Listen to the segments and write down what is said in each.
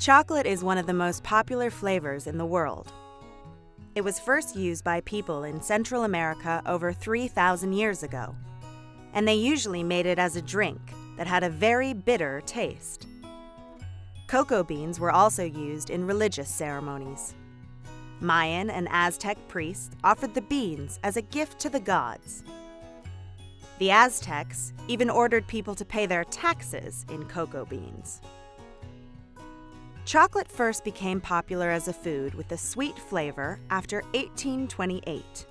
Chocolate is one of the most popular flavors in the world. It was first used by people in Central America over 3,000 years ago, and they usually made it as a drink that had a very bitter taste. Cocoa beans were also used in religious ceremonies. Mayan and Aztec priests offered the beans as a gift to the gods. The Aztecs even ordered people to pay their taxes in cocoa beans. Chocolate first became popular as a food with a sweet flavor after 1828,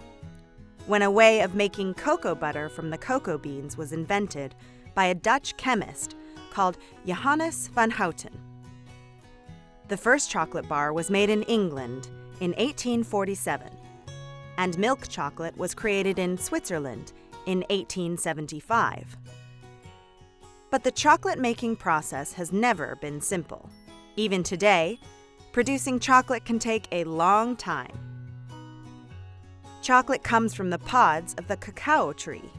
when a way of making cocoa butter from the cocoa beans was invented by a Dutch chemist called Johannes van Houten. The first chocolate bar was made in England in 1847, and milk chocolate was created in Switzerland in 1875. But the chocolate-making process has never been simple. Even today, producing chocolate can take a long time. Chocolate comes from the pods of the cacao tree.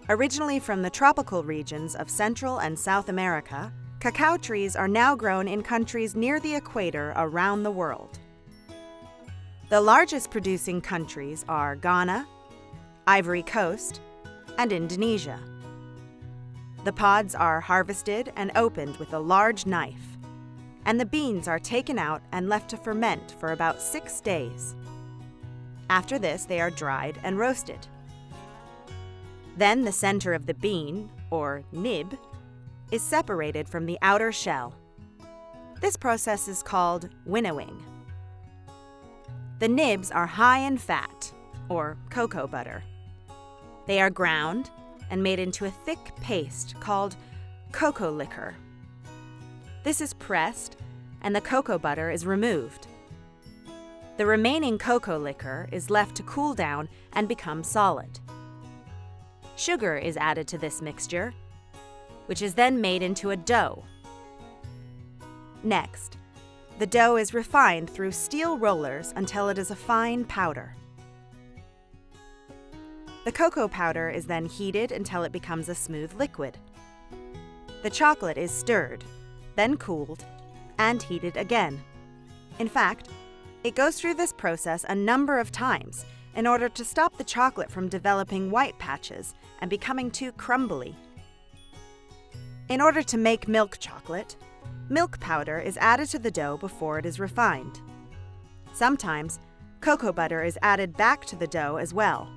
Originally from the tropical regions of Central and South America, cacao trees are now grown in countries near the equator around the world. The largest producing countries are Ghana, Ivory Coast, and Indonesia. The pods are harvested and opened with a large knife, and the beans are taken out and left to ferment for about 6 days. After this, they are dried and roasted. Then the center of the bean, or nib, is separated from the outer shell. This process is called winnowing. The nibs are high in fat, or cocoa butter. They are ground and made into a thick paste called cocoa liquor. This is pressed, and the cocoa butter is removed. The remaining cocoa liquor is left to cool down and become solid. Sugar is added to this mixture, which is then made into a dough. Next, the dough is refined through steel rollers until it is a fine powder. The cocoa powder is then heated until it becomes a smooth liquid. The chocolate is stirred, then cooled, and heated again. In fact, it goes through this process a number of times in order to stop the chocolate from developing white patches and becoming too crumbly. In order to make milk chocolate, milk powder is added to the dough before it is refined. Sometimes, cocoa butter is added back to the dough as well.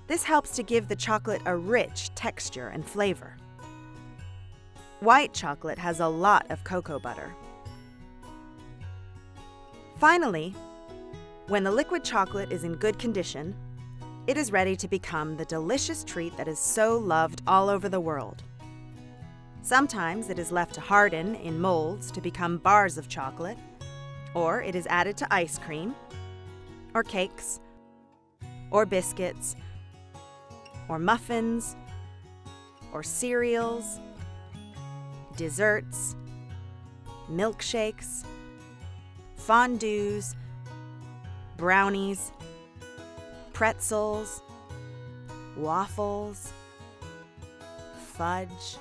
This helps to give the chocolate a rich texture and flavor. White chocolate has a lot of cocoa butter. Finally, when the liquid chocolate is in good condition, it is ready to become the delicious treat that is so loved all over the world. Sometimes it is left to harden in molds to become bars of chocolate, or it is added to ice cream, or cakes, or biscuits, or muffins, or cereals, desserts, milkshakes, fondues, brownies, pretzels, waffles, fudge,